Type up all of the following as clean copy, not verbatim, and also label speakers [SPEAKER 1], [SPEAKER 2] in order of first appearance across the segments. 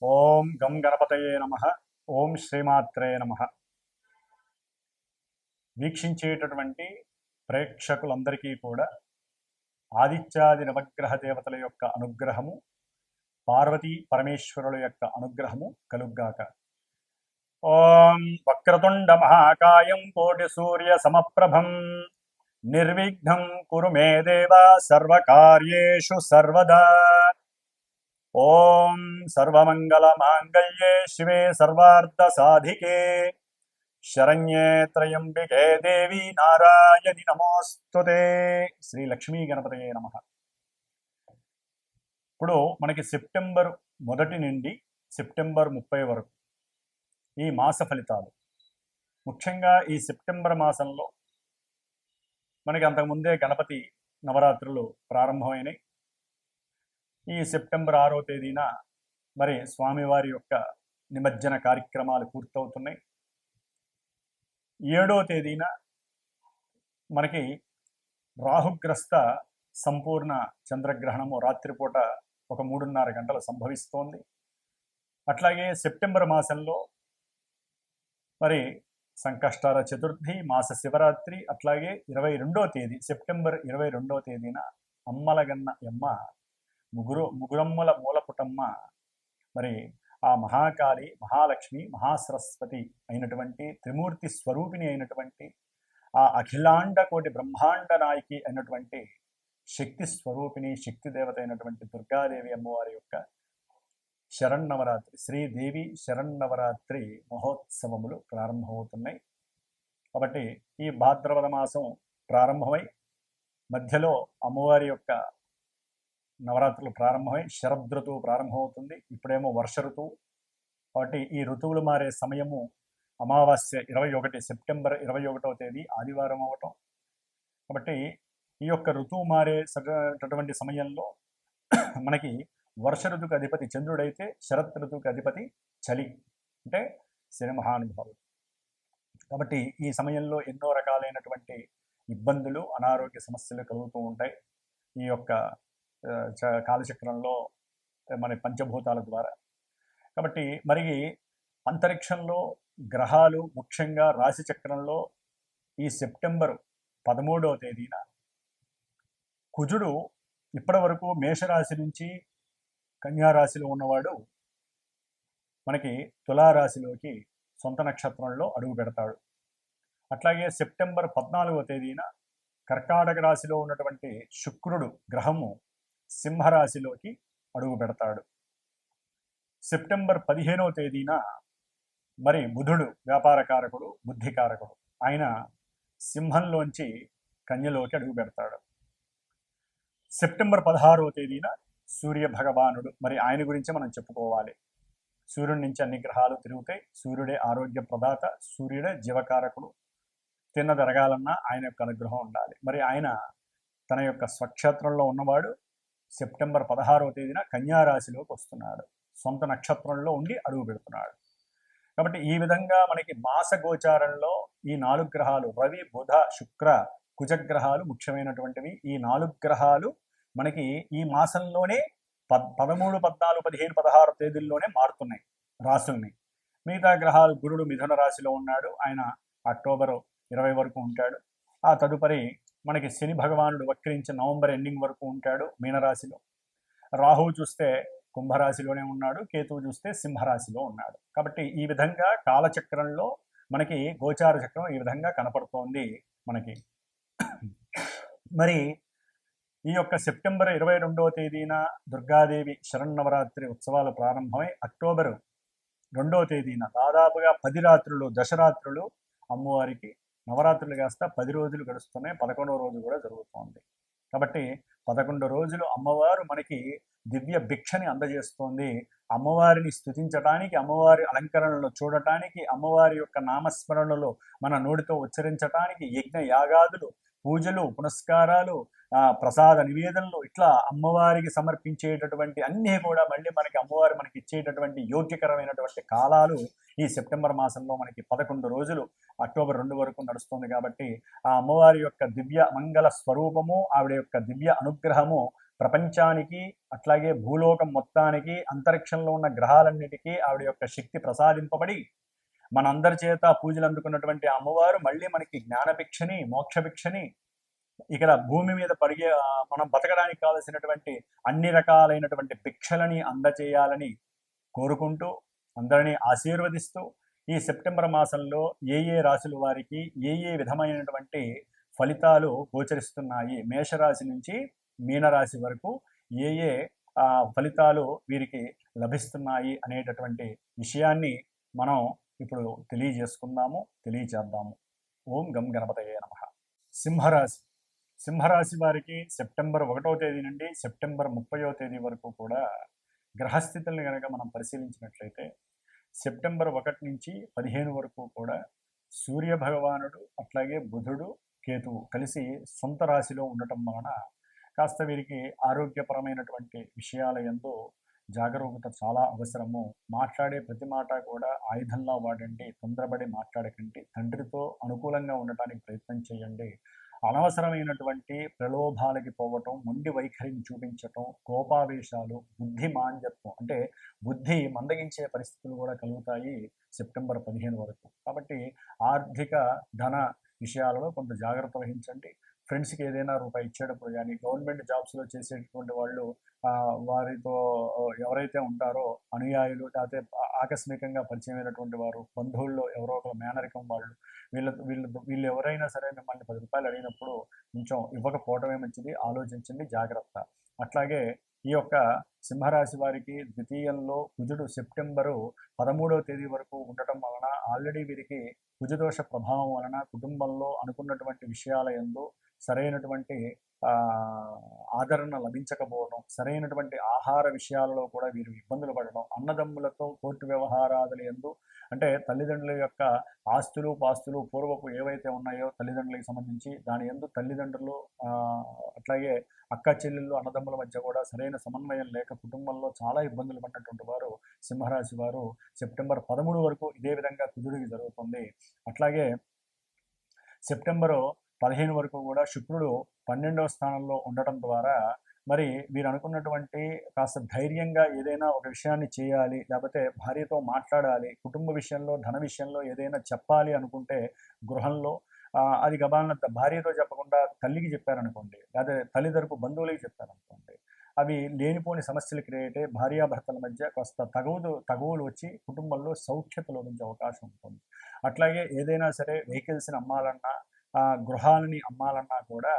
[SPEAKER 1] ఓం గం గణపతయే నమః. ఓం శ్రీమాత్రే నమః. వీక్షించేటటువంటి ప్రేక్షకులందరికీ కూడా ఆదిత్యాది నవగ్రహ దేవతల యొక్క అనుగ్రహము, పార్వతీ పరమేశ్వరుల యొక్క అనుగ్రహము కలుగ్గాక. ఓం వక్రతుండ మహాకాయం కోటి సూర్య సమప్రభం నిర్విఘ్నం కురు మే దేవ సర్వకార్యేషు సర్వదా. ఓం సర్వమంగళ మాంగళ్యే శివే సర్వార్థ సాధికే శరణ్యే త్రయంబికే దేవి నారాయణి నమోస్తుతే. శ్రీ లక్ష్మీ గణపతయే నమః. ఇప్పుడు మనకి సెప్టెంబర్ 1 నుండి సెప్టెంబర్ 30 వరకు ఈ మాస ఫలితాలు. ముఖ్యంగా ఈ సెప్టెంబర్ మాసంలో మనకి అంతకుముందే గణపతి నవరాత్రులు ప్రారంభమైనాయి. ఈ సెప్టెంబర్ 6వ తేదీన మరి స్వామివారి యొక్క నిమజ్జన కార్యక్రమాలు పూర్తవుతున్నాయి. 7వ తేదీన మనకి రాహుగ్రస్త సంపూర్ణ చంద్రగ్రహణము రాత్రిపూట ఒక 3:30 గంటలు సంభవిస్తోంది. అట్లాగే సెప్టెంబర్ మాసంలో మరి సంకష్టార చతుర్థి, మాస శివరాత్రి, అట్లాగే 22వ తేదీ సెప్టెంబర్ 22వ తేదీన అమ్మలగన్న యమ్మ ముగురమ్మల మూలపుటమ్మ మరి ఆ మహాకాళి, మహాలక్ష్మి, మహాసరస్వతి అయినటువంటి త్రిమూర్తి స్వరూపిణి అయినటువంటి ఆ అఖిలాండ కోటి బ్రహ్మాండ నాయకి అయినటువంటి శక్తి స్వరూపిణి, శక్తి దేవత అయినటువంటి దుర్గాదేవి అమ్మవారి యొక్క శరన్నవరాత్రి, శ్రీదేవి శరన్నవరాత్రి మహోత్సవములు ప్రారంభమవుతున్నాయి. కాబట్టి ఈ భాద్రపద మాసం ప్రారంభమై మధ్యలో అమ్మవారి యొక్క నవరాత్రులు ప్రారంభమై శరదృతువు ప్రారంభమవుతుంది. ఇప్పుడేమో వర్ష ఋతువు. కాబట్టి ఈ ఋతువులు మారే సమయము అమావాస్య 21 సెప్టెంబర్ 21వ తేదీ ఆదివారం అవటం. కాబట్టి ఈ యొక్క ఋతువు మారేటటువంటి సమయంలో మనకి వర్ష ఋతువుకి అధిపతి చంద్రుడైతే శరత్ ఋతువుకి అధిపతి చలి, అంటే శని మహానుభావుడు. కాబట్టి ఈ సమయంలో ఎన్నో రకాలైనటువంటి ఇబ్బందులు, అనారోగ్య సమస్యలు కలుగుతూ ఉంటాయి ఈ యొక్క కాలచక్రంలో మన పంచభూతాల ద్వారా. కాబట్టి మరి అంతరిక్షంలో గ్రహాలు, ముఖ్యంగా రాశి చక్రంలో ఈ సెప్టెంబర్ 13వ తేదీన కుజుడు ఇప్పటి వరకు మేషరాశి నుంచి కన్యారాశిలో ఉన్నవాడు మనకి తులారాశిలోకి సొంత నక్షత్రంలో అడుగు పెడతాడు. అట్లాగే సెప్టెంబర్ 14వ తేదీన కర్కాటక రాశిలో ఉన్నటువంటి శుక్రుడు గ్రహము సింహరాశిలోకి అడుగు పెడతాడు. సెప్టెంబర్ 15వ తేదీన మరి బుధుడు వ్యాపారకారకుడు, బుద్ధికారకుడు, ఆయన సింహంలోంచి కన్యలోకి అడుగు పెడతాడు. సెప్టెంబర్ 16వ తేదీన సూర్య భగవానుడు, మరి ఆయన గురించి మనం చెప్పుకోవాలి. సూర్యుడి నుంచి అన్ని గ్రహాలు తిరుగుతాయి. సూర్యుడే ఆరోగ్య ప్రదాత, సూర్యుడే జీవకారకుడు. తిన్నదరగాలన్నా ఆయన యొక్క అనుగ్రహం ఉండాలి. మరి ఆయన తన యొక్క స్వక్షేత్రంలో ఉన్నవాడు సెప్టెంబర్ 16వ తేదీన కన్యారాశిలోకి వస్తున్నాడు. సొంత నక్షత్రంలో ఉండి అడుగు పెడుతున్నాడు. కాబట్టి ఈ విధంగా మనకి మాస గోచారంలో ఈ 4 గ్రహాలు రవి, బుధ, శుక్ర, కుజగ్రహాలు ముఖ్యమైనటువంటివి. ఈ 4 గ్రహాలు మనకి ఈ మాసంలోనే 13, 14, 15, 16 తేదీల్లోనే మారుతున్నాయి రాశుల్ని. మిగతా గ్రహాలు గురుడు మిథున రాశిలో ఉన్నాడు, ఆయన అక్టోబర్ 20 వరకు ఉంటాడు. ఆ తదుపరి మనకి శని భగవానుడు వక్రించి నవంబర్ ఎండింగ్ వరకు ఉంటాడు మీనరాశిలో. రాహువు చూస్తే కుంభరాశిలోనే ఉన్నాడు, కేతువు చూస్తే సింహరాశిలో ఉన్నాడు. కాబట్టి ఈ విధంగా కాలచక్రంలో మనకి గోచార చక్రం ఈ విధంగా కనపడుతోంది మనకి. మరి ఈ యొక్క సెప్టెంబర్ 22వ తేదీన దుర్గాదేవి శరన్నవరాత్రి ఉత్సవాలు ప్రారంభమై అక్టోబర్ 2వ తేదీన దాదాపుగా 10 రాత్రులు, దశరాత్రులు అమ్మవారికి నవరాత్రులు కాస్త 10 రోజులు గడుస్తున్నాయి. 11వ రోజు కూడా జరుగుతోంది. కాబట్టి 11 రోజులు అమ్మవారు మనకి దివ్య భిక్షని అందజేస్తోంది. అమ్మవారిని స్తుతించటానికి, అమ్మవారి అలంకరణలు చూడటానికి, అమ్మవారి యొక్క నామస్మరణలు మన నోటితో ఉచ్చరించటానికి యజ్ఞ యాగాదులు, పూజలు, పునస్కారాలు, ప్రసాద నివేదనలు, ఇట్లా అమ్మవారికి సమర్పించేటటువంటి అన్నీ కూడా మళ్ళీ మనకి అమ్మవారు మనకి ఇచ్చేటటువంటి యోగ్యకరమైనటువంటి కాలాలు ఈ సెప్టెంబర్ మాసంలో మనకి 11 రోజులు అక్టోబర్ 2 వరకు నడుస్తుంది. కాబట్టి ఆ అమ్మవారి యొక్క దివ్య మంగళ స్వరూపము, ఆవిడ యొక్క దివ్య అనుగ్రహము ప్రపంచానికి అట్లాగే భూలోకం మొత్తానికి అంతరిక్షంలో ఉన్న గ్రహాలన్నిటికీ ఆవిడ యొక్క శక్తి ప్రసాదింపబడి మనందరి చేత పూజలు అందుకున్నటువంటి అమ్మవారు మళ్ళీ మనకి జ్ఞానభిక్షని మోక్షభిక్షని ఇక్కడ భూమి మీద మనం బతకడానికి కావలసినటువంటి అన్ని రకాలైనటువంటి భిక్షలని అందచేయాలని కోరుకుంటూ అందరినీ ఆశీర్వదిస్తూ ఈ సెప్టెంబర్ మాసంలో ఏ రాశుల వారికి ఏ విధమైనటువంటి ఫలితాలు గోచరిస్తున్నాయి, మేషరాశి నుంచి మీనరాశి వరకు ఏ ఫలితాలు వీరికి లభిస్తున్నాయి అనేటటువంటి విషయాన్ని మనం ఇప్పుడు తెలియజేద్దాము. ఓం గం గణపతయే నమః. సింహరాశి వారికి సెప్టెంబర్ 1వ తేదీ నుండి సెప్టెంబర్ 30వ తేదీ వరకు కూడా గ్రహస్థితులను కనుక మనం పరిశీలించినట్లయితే సెప్టెంబర్ 1 నుంచి 15 వరకు కూడా సూర్య భగవానుడు అట్లాగే బుధుడు కేతువు కలిసి సొంత రాశిలో ఉండటం వలన కాస్త వీరికి ఆరోగ్యపరమైనటువంటి విషయాల యందు జాగరూకత చాలా అవసరము. మాట్లాడే ప్రతి మాట కూడా ఆయుధంలా వాడండి, తొందరపడి మాట్లాడకండి, తండ్రితో అనుకూలంగా ఉండటానికి ప్రయత్నం చేయండి. అనవసరమైనటువంటి ప్రలోభాలకి పోవటం, మొండి వైఖరిని చూపించటం, కోపావేశాలు, బుద్ధి మాంద్యత్వం అంటే బుద్ధి మందగించే పరిస్థితులు కూడా కలుగుతాయి సెప్టెంబర్ 15 వరకు. కాబట్టి ఆర్థిక ధన విషయాలలో కొంత జాగ్రత్త వహించండి. ఫ్రెండ్స్కి ఏదైనా రూపాయి ఇచ్చేటప్పుడు కానీ, గవర్నమెంట్ జాబ్స్లో చేసేటటువంటి వాళ్ళు వారితో ఎవరైతే ఉంటారో అనుయాయులు, లేకపోతే ఆకస్మికంగా పరిచయమైనటువంటి వారు, బంధువుల్లో ఎవరో ఒకరు మేనరికం వాళ్ళు, వీళ్ళు ఎవరైనా సరే మిమ్మల్ని 10 రూపాయలు అడిగినప్పుడు కొంచెం ఇవ్వకపోవడమే మంచిది, ఆలోచించండి, జాగ్రత్త. అట్లాగే ఈ యొక్క సింహరాశి వారికి ద్వితీయంలో కుజుడు సెప్టెంబరు 13వ తేదీ వరకు ఉండటం వలన ఆల్రెడీ వీరికి కుజదోష ప్రభావం వలన కుటుంబంలో అనుకున్నటువంటి విషయాల యందు సరైనటువంటి ఆదరణ లభించకపోవడం, సరైనటువంటి ఆహార విషయాలలో కూడా వీరు ఇబ్బందులు పడడం, అన్నదమ్ములతో కోర్టు వ్యవహారాదుల యందు అంటే తల్లిదండ్రుల యొక్క ఆస్తులు పాస్తులు పూర్వపు ఏవైతే ఉన్నాయో తల్లిదండ్రులకు సంబంధించి దాని యందు తల్లిదండ్రులు అట్లాగే అక్క చెల్లెళ్ళు అన్నదమ్ముల మధ్య కూడా సరైన సమన్వయం లేక కుటుంబంలో చాలా ఇబ్బందులు పడినటువంటి వారు సింహరాశి వారు సెప్టెంబర్ 13 వరకు ఇదే విధంగా కుజుడికి జరుగుతుంది. అట్లాగే సెప్టెంబరు 15 వరకు కూడా శుక్రుడు 12వ స్థానంలో ఉండటం ద్వారా మరి వీరు అనుకున్నటువంటి కాస్త ధైర్యంగా ఏదైనా ఒక విషయాన్ని చేయాలి, లేకపోతే భార్యతో మాట్లాడాలి, కుటుంబ విషయంలో ధన విషయంలో ఏదైనా చెప్పాలి అనుకుంటే గృహంలో అది గబాలన భార్యతో చెప్పకుండా తల్లికి చెప్పారనుకోండి, లేదా తల్లితరపు బంధువులకి చెప్పారనుకోండి, అవి లేనిపోని సమస్యలు క్రియేట్ అయ్యి భార్యాభర్తల మధ్య కాస్త తగువులు వచ్చి కుటుంబంలో సౌఖ్యత లోపించే అవకాశం ఉంటుంది. అట్లాగే ఏదైనా సరే వెహికల్స్ని అమ్మాలన్నా గృహాలని అమ్మాలన్నా కూడా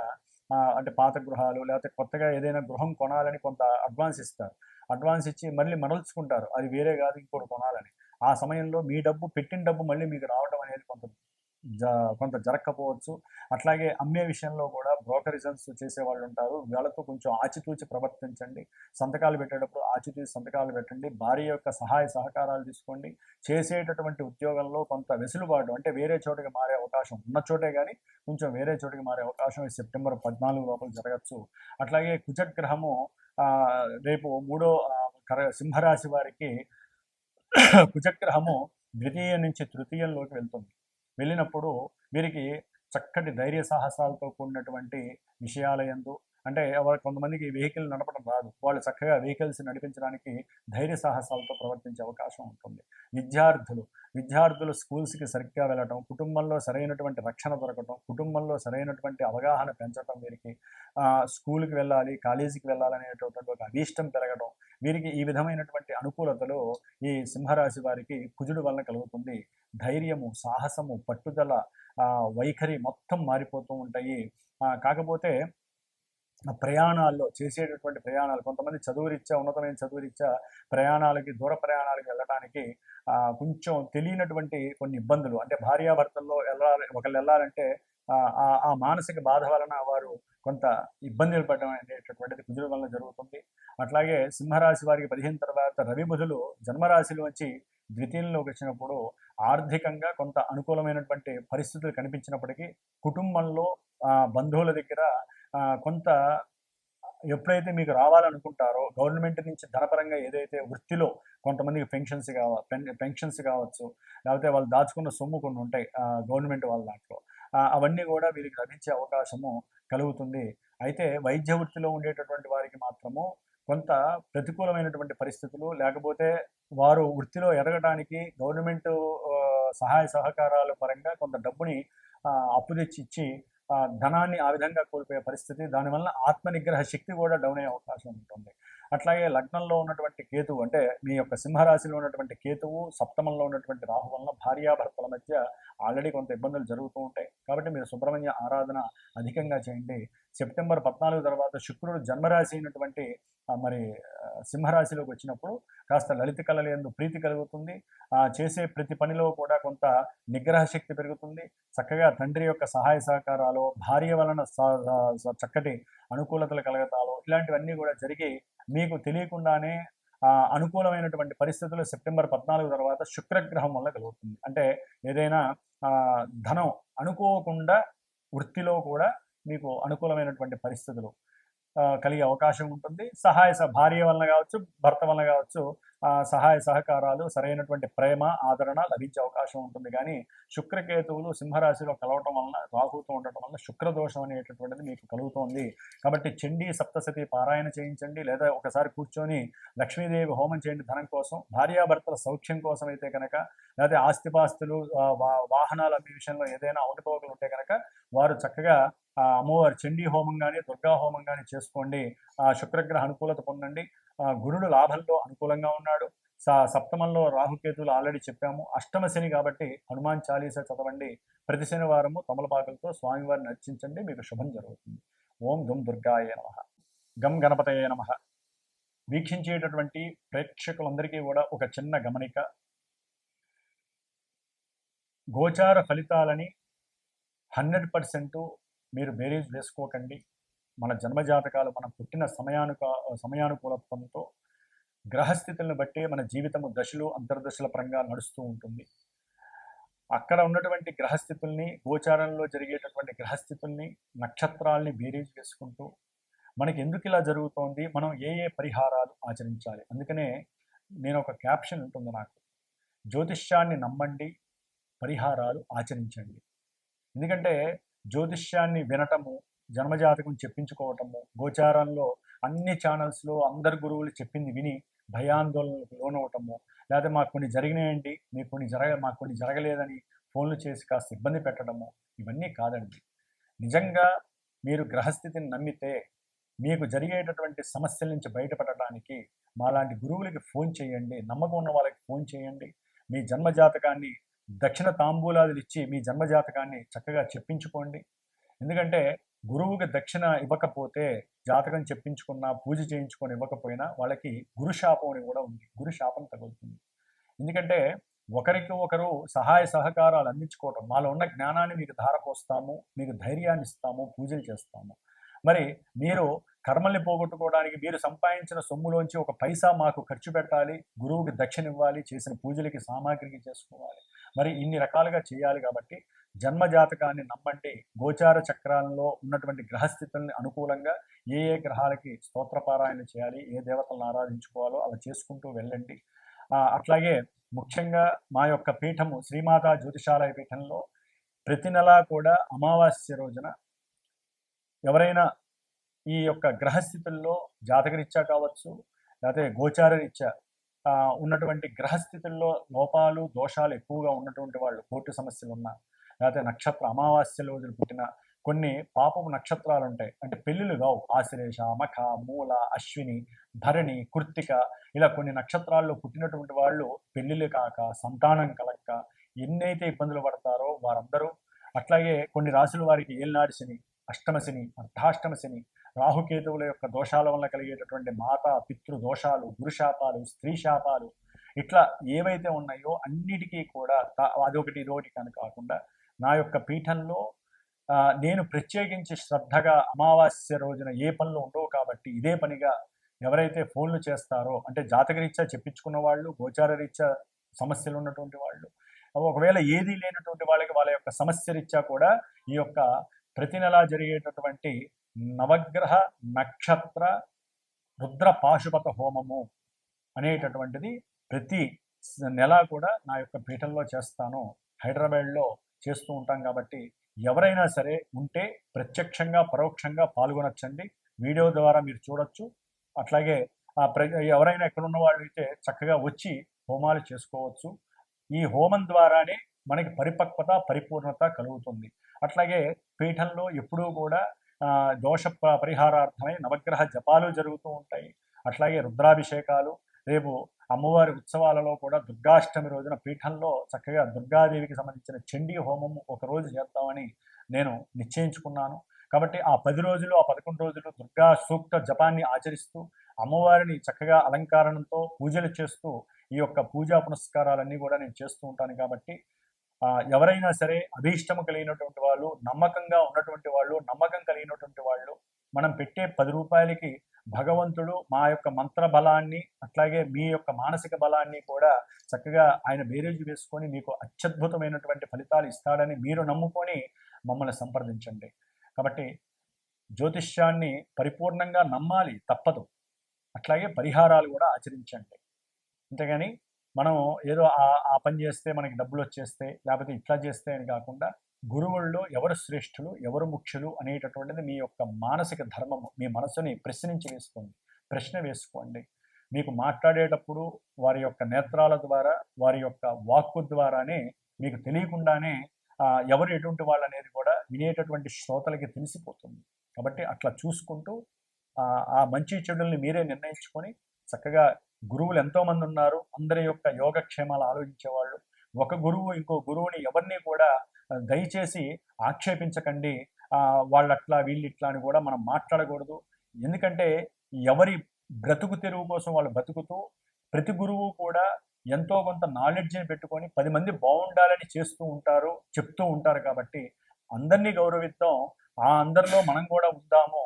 [SPEAKER 1] అంటే పాత గృహాలు లేకపోతే కొత్తగా ఏదైనా గృహం కొనాలని కొంత అడ్వాన్స్ ఇస్తారు. అడ్వాన్స్ ఇచ్చి మళ్ళీ మరల్చుకుంటారు, అది వేరే కాదు ఇంకోటి కొనాలని. ఆ సమయంలో మీ పెట్టిన డబ్బు మళ్ళీ మీకు రావడం అనేది కొంత జరగకపోవచ్చు. అట్లాగే అమ్మే విషయంలో కూడా బ్రోకరిజమ్స్ చేసేవాళ్ళు ఉంటారు, వాళ్ళతో కొంచెం ఆచితూచి ప్రవర్తించండి. సంతకాలు పెట్టేటప్పుడు ఆచితూచి సంతకాలు పెట్టండి. భార్య యొక్క సహాయ సహకారాలు తీసుకోండి. చేసేటటువంటి ఉద్యోగంలో కొంత వెసులుబాటు అంటే వేరే చోటకి మారే అవకాశం ఉన్న చోటే కానీ కొంచెం వేరే చోటికి మారే అవకాశం ఈ సెప్టెంబర్ 14 లోపల జరగచ్చు. అట్లాగే కుజగ్రహము రేపు 3వ సింహరాశి వారికి కుజగ్రహము ద్వితీయ నుంచి తృతీయంలోకి వెళ్తుంది. వెళ్ళినప్పుడు వీరికి చక్కటి ధైర్య సాహసాలతో కూడినటువంటి విషయాల యందు అంటే కొంతమందికి వెహికల్ నడపడం రాదు, వాళ్ళు చక్కగా వెహికల్స్ నడిపించడానికి ధైర్య సాహసాలతో ప్రవర్తించే అవకాశం ఉంటుంది. విద్యార్థులు స్కూల్స్కి సరిగ్గా వెళ్ళటం, కుటుంబంలో సరైనటువంటి రక్షణ దొరకటం, కుటుంబంలో సరైనటువంటి అవగాహన పెంచడం, వీరికి స్కూల్కి వెళ్ళాలి కాలేజీకి వెళ్ళాలనేటటువంటి ఒక అభీష్టం పెరగడం, వీరికి ఈ విధమైనటువంటి అనుకూలతలు ఈ సింహరాశి వారికి కుజుడు వలన కలుగుతుంది. ధైర్యము, సాహసము, పట్టుదల, వైఖరి మొత్తం మారిపోతూ ఉంటాయి. కాకపోతే చేసేటటువంటి ప్రయాణాలు కొంతమంది ఉన్నతమైన చదువురీత్యా దూర ప్రయాణాలకి వెళ్ళడానికి కొంచెం తెలియనటువంటి కొన్ని ఇబ్బందులు అంటే భార్యాభర్తల్లో ఒకళ్ళు వెళ్ళాలంటే ఆ మానసిక బాధ వలన వారు కొంత ఇబ్బందులు పడడం అనేటటువంటిది కుజుడు వలన జరుగుతుంది. అట్లాగే సింహరాశి వారికి 15 తర్వాత రవి బుధులు జన్మరాశిలోంచి ద్వితీయంలోకి వచ్చినప్పుడు ఆర్థికంగా కొంత అనుకూలమైనటువంటి పరిస్థితులు కనిపించినప్పటికీ కుటుంబంలో బంధువుల దగ్గర కొంత ఎప్పుడైతే మీకు రావాలనుకుంటారో గవర్నమెంట్ నుంచి ధనపరంగా ఏదైతే వృత్తిలో కొంతమందికి పెన్షన్స్ కావచ్చు, లేకపోతే వాళ్ళు దాచుకున్న సొమ్ము కొన్ని ఉంటాయి గవర్నమెంట్ వాళ్ళ దాంట్లో, అవన్నీ కూడా వీరికి లభించే అవకాశము కలుగుతుంది. అయితే వైద్య వృత్తిలో ఉండేటటువంటి వారికి మాత్రము కొంత ప్రతికూలమైనటువంటి పరిస్థితులు, లేకపోతే వారు వృత్తిలో ఎదగడానికి గవర్నమెంట్ సహాయ సహకారాల పరంగా కొంత డబ్బుని అప్పు తెచ్చి ఇచ్చి ధనాన్ని ఆ విధంగా కోల్పోయే పరిస్థితి, దానివల్ల ఆత్మనిగ్రహ శక్తి కూడా డౌన్ అయ్యే అవకాశం ఉంటుంది. అట్లాగే లగ్నంలో ఉన్నటువంటి కేతువు, అంటే మీ యొక్క సింహరాశిలో ఉన్నటువంటి కేతువు సప్తమంలో ఉన్నటువంటి రాహు వలన భార్యాభర్తల మధ్య ఆల్రెడీ కొంత ఇబ్బందులు జరుగుతూ ఉంటాయి. కాబట్టి మీరు సుబ్రహ్మణ్య ఆరాధన అధికంగా చేయండి. సెప్టెంబర్ 14 తర్వాత శుక్రుడు జన్మరాశి అయినటువంటి మరి సింహరాశిలోకి వచ్చినప్పుడు కాస్త లలిత కళల యందు ప్రీతి కలుగుతుంది. చేసే ప్రతి పనిలో కూడా కొంత నిగ్రహ శక్తి పెరుగుతుంది. చక్కగా తండ్రి యొక్క సహాయ సహకారాలు, భార్య వలన చక్కటి అనుకూలతలు కలగతాలు, ఇలాంటివన్నీ కూడా జరిగి మీకు తెలియకుండానే అనుకూలమైనటువంటి పరిస్థితులు సెప్టెంబర్ 14 తర్వాత శుక్రగ్రహం వల్ల కలుగుతుంది. అంటే ఏదైనా ధనం అనుకోకుండా వృత్తిలో కూడా మీకు అనుకూలమైనటువంటి పరిస్థితులు కలిగే అవకాశం ఉంటుంది. భార్య వలన కావచ్చు, భర్త వలన కావచ్చు, సహాయ సహకారాలు, సరైనటువంటి ప్రేమ ఆదరణ లభించే అవకాశం ఉంటుంది. కానీ శుక్రకేతువులు సింహరాశిలో కలవటం వలన, రాహుతో ఉండటం వలన శుక్రదోషం అనేటటువంటిది మీకు కలుగుతోంది. కాబట్టి చండీ సప్తశతి పారాయణ చేయించండి, లేదా ఒకసారి కూర్చొని లక్ష్మీదేవి హోమం చేయండి ధనం కోసం. భార్యాభర్తల సౌఖ్యం కోసం అయితే కనుక, లేదా ఆస్తిపాస్తులు, వాహనాల విషయంలో ఏదైనా అవకతవకలు ఉంటే కనుక వారు చక్కగా అమ్మవారి చండీ హోమం కానీ దుర్గా హోమం కానీ చేసుకోండి. శుక్రగ్రహ అనుకూలత పొందండి. గురుడు లాభంలో అనుకూలంగా ఉన్నాడు. సప్తమంలో రాహుకేతువులు ఆల్రెడీ చెప్పాము. అష్టమ శని కాబట్టి హనుమాన్ చాలీసా చదవండి. ప్రతి శనివారము తమలపాకులతో స్వామివారిని అర్చించండి, మీకు శుభం జరుగుతుంది. ఓం దుమ్ దుర్గాయ నమః, గం గణపతయే నమః. వీక్షించేటటువంటి ప్రేక్షకులందరికీ కూడా ఒక చిన్న గమనిక. గోచార ఫలితాలని 100% మీరు బేరీజ్ వేసుకోకండి. మన జన్మజాతకాలు మనం పుట్టిన సమయానుకూలత్వంతో గ్రహస్థితులను బట్టి మన జీవితము దశలు అంతర్దశల పరంగా నడుస్తూ ఉంటుంది. అక్కడ ఉన్నటువంటి గ్రహస్థితుల్ని, గోచారంలో జరిగేటటువంటి గ్రహస్థితుల్ని, నక్షత్రాల్ని బేరీజ్ వేసుకుంటూ మనకి ఎందుకు ఇలా జరుగుతోంది, మనం ఏ పరిహారాలు ఆచరించాలి. అందుకనే నేను ఒక క్యాప్షన్ ఉంటుంది నాకు, జ్యోతిష్యాన్ని నమ్మండి, పరిహారాలు ఆచరించండి. ఎందుకంటే జ్యోతిష్యాన్ని వినటము, జన్మజాతకం చెప్పించుకోవటము, గోచారంలో అన్ని ఛానల్స్లో అందరు గురువులు చెప్పింది విని భయాందోళనలకు లోనవటము, లేదా మాకు కొన్ని జరిగినాయండి, మాకు కొన్ని జరగలేదని ఫోన్లు చేసి కాస్త ఇబ్బంది పెట్టడము, ఇవన్నీ కాదండి. నిజంగా మీరు గ్రహస్థితిని నమ్మితే మీకు జరిగేటటువంటి సమస్యల నుంచి బయటపడటానికి మాలాంటి గురువులకి ఫోన్ చేయండి, నమ్మకం ఉన్న వాళ్ళకి ఫోన్ చేయండి. మీ జన్మజాతకాన్ని దక్షిణ తాంబూలాదులు ఇచ్చి మీ జన్మజాతకాన్ని చక్కగా చెప్పించుకోండి. ఎందుకంటే గురువుకి దక్షిణ ఇవ్వకపోతే, జాతకం చెప్పించుకున్నా, పూజ చేయించుకొని ఇవ్వకపోయినా వాళ్ళకి గురుశాపం అని కూడా ఉంది. గురుశాపం తగులుతుంది. ఎందుకంటే ఒకరికి ఒకరు సహాయ సహకారాలు అందించుకోవటం, మాలో ఉన్న జ్ఞానాన్ని మీకు ధారపోస్తాము, మీకు ధైర్యాన్ని ఇస్తాము, పూజలు చేస్తాము. మరి మీరు కర్మల్ని పోగొట్టుకోవడానికి మీరు సంపాదించిన సొమ్ములోంచి ఒక పైసా మాకు ఖర్చు పెట్టాలి, గురువుకి దక్షిణ ఇవ్వాలి, చేసిన పూజలకి సామాగ్రికి చేసుకోవాలి, మరి ఇన్ని రకాలుగా చేయాలి. కాబట్టి జన్మజాతకాన్ని నమ్మండి. గోచార చక్రాలలో ఉన్నటువంటి గ్రహస్థితుల్ని అనుకూలంగా ఏ గ్రహాలకి స్తోత్రపారాయణ చేయాలి, ఏ దేవతలను ఆరాధించుకోవాలో అలా చేసుకుంటూ వెళ్ళండి. అట్లాగే ముఖ్యంగా మా యొక్క పీఠము శ్రీమాతా జ్యోతిషాలయ పీఠంలో ప్రతి నెలా కూడా అమావాస్య రోజున ఎవరైనా ఈ యొక్క గ్రహస్థితుల్లో జాతకరీత్యా కావచ్చు, లేకపోతే గోచార రీత్యా ఉన్నటువంటి గ్రహస్థితుల్లో లోపాలు, దోషాలు ఎక్కువగా ఉన్నటువంటి వాళ్ళు, కోర్టు సమస్యలు ఉన్నా, లేకపోతే నక్షత్ర అమావాస్య రోజులు పుట్టిన కొన్ని పాపపు నక్షత్రాలు ఉంటాయి, అంటే పెళ్ళిళ్ళు కావు, ఆశ్లేష, మఖ, మూల, అశ్విని, భరణి, కృత్తిక, ఇలా కొన్ని నక్షత్రాల్లో పుట్టినటువంటి వాళ్ళు పెళ్ళిళ్ళు కాక, సంతానం కలక్క ఎన్నైతే ఇబ్బందులు పడతారో వారందరూ, అట్లాగే కొన్ని రాశుల వారికి ఏళ్ళనాటి శని, అష్టమ శని, అర్ధాష్టమ శని, రాహుకేతువుల యొక్క దోషాల వల్ల కలిగేటటువంటి మాతా పితృ దోషాలు, గురుశాపాలు, స్త్రీ శాపాలు, ఇట్లా ఏవైతే ఉన్నాయో అన్నిటికీ కూడా అదొకటి ఇదొకటి కానీ కాకుండా నా యొక్క పీఠంలో నేను ప్రత్యేకించి శ్రద్ధగా అమావాస్య రోజున ఏ పనులు ఉండవు కాబట్టి ఇదే పనిగా ఎవరైతే ఫోన్లు చేస్తారో, అంటే జాతకరీత్యా చెప్పించుకున్న వాళ్ళు, గోచార రీత్యా సమస్యలు ఉన్నటువంటి వాళ్ళు, ఒకవేళ ఏదీ లేనటువంటి వాళ్ళకి వాళ్ళ యొక్క సమస్య రీత్యా కూడా ఈ యొక్క ప్రతి నెలా జరిగేటటువంటి నవగ్రహ నక్షత్ర రుద్ర పాశుపత హోమము అనేటటువంటిది ప్రతి నెల కూడా నా యొక్క పీఠంలో చేస్తాను. హైదరాబాద్లో చేస్తూ ఉంటాం కాబట్టి ఎవరైనా సరే ఉంటే ప్రత్యక్షంగా పరోక్షంగా పాల్గొనొచ్చండి. వీడియో ద్వారా మీరు చూడొచ్చు. అట్లాగే ఎవరైనా ఎక్కడున్న వాళ్ళు అయితే చక్కగా వచ్చి హోమాలు చేసుకోవచ్చు. ఈ హోమం ద్వారానే మనకి పరిపక్వత పరిపూర్ణత కలుగుతుంది. అట్లాగే పీఠంలో ఎప్పుడూ కూడా దోష పరిహారార్థమై నవగ్రహ జపాలు జరుగుతూ ఉంటాయి. అట్లాగే రుద్రాభిషేకాలు, రేపు అమ్మవారి ఉత్సవాలలో కూడా దుర్గాష్టమి రోజున పీఠంలో చక్కగా దుర్గాదేవికి సంబంధించిన చండీ హోమం ఒకరోజు చేద్దామని నేను నిశ్చయించుకున్నాను. కాబట్టి ఆ 10 రోజులు, ఆ 11 రోజులు దుర్గా సూక్త జపాన్ని ఆచరిస్తూ అమ్మవారిని చక్కగా అలంకారణంతో పూజలు చేస్తూ ఈ యొక్క పూజా పునస్కారాలన్నీ కూడా నేను చేస్తూ ఉంటాను. కాబట్టి ఎవరైనా సరే అభీష్టము కలిగినటువంటి వాళ్ళు, నమ్మకంగా ఉన్నటువంటి వాళ్ళు, నమ్మకం కలిగినటువంటి వాళ్ళు, మనం పెట్టే 10 రూపాయలకి భగవంతుడు మా యొక్క మంత్ర బలాన్ని అట్లాగే మీ యొక్క మానసిక బలాన్ని కూడా చక్కగా ఆయన బేరేజు వేసుకొని మీకు అత్యద్భుతమైనటువంటి ఫలితాలు ఇస్తాడని మీరు నమ్ముకొని మమ్మల్ని సంప్రదించండి. కాబట్టి జ్యోతిష్యాన్ని పరిపూర్ణంగా నమ్మాలి, తప్పదు. అట్లాగే పరిహారాలు కూడా ఆచరించండి. అంతేగాని మనం ఏదో ఆ పని చేస్తే మనకి డబ్బులు వచ్చేస్తే, లేకపోతే ఇట్లా చేస్తే అని కాకుండా గురువుల్లో ఎవరు శ్రేష్ఠులు, ఎవరు ముఖ్యులు అనేటటువంటిది మీ యొక్క మానసిక ధర్మము. మీ మనసుని ప్రశ్న వేసుకోండి. మీకు మాట్లాడేటప్పుడు వారి యొక్క నేత్రాల ద్వారా, వారి యొక్క వాక్కు ద్వారానే మీకు తెలియకుండానే ఎవరు ఎటువంటి వాళ్ళు అనేది కూడా వినేటటువంటి శ్రోతలకి తెలిసిపోతుంది. కాబట్టి అట్లా చూసుకుంటూ ఆ మంచి చెడుల్ని మీరే నిర్ణయించుకొని చక్కగా గురువులు ఎంతోమంది ఉన్నారు. అందరి యొక్క యోగక్షేమాలు ఆలోచించేవాళ్ళు. ఒక గురువు ఇంకో గురువుని ఎవరిని కూడా దయచేసి ఆక్షేపించకండి. వాళ్ళట్లా వీళ్ళిట్లా అని కూడా మనం మాట్లాడకూడదు. ఎందుకంటే ఎవరి బ్రతుకు తెరువు కోసం వాళ్ళు బ్రతుకుతూ, ప్రతి గురువు కూడా ఎంతో కొంత నాలెడ్జ్ని పెట్టుకొని 10 మంది బాగుండాలని చెప్తూ ఉంటారు. కాబట్టి అందరినీ గౌరవిద్దాం. అందరిలో మనం కూడా ఉందాము.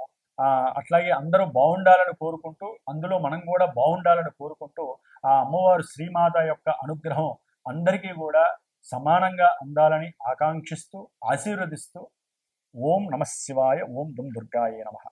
[SPEAKER 1] అట్లాగే అందరూ బాగుండాలని కోరుకుంటూ, అందులో మనం కూడా బాగుండాలని కోరుకుంటూ, ఆ అమ్మవారు శ్రీమాత యొక్క అనుగ్రహం అందరికీ కూడా సమానంగా అందాలని ఆకాంక్షిస్తూ, ఆశీర్వదిస్తూ, ఓం నమః శివాయ, ఓం దుమ్ దుర్గాయే నమః.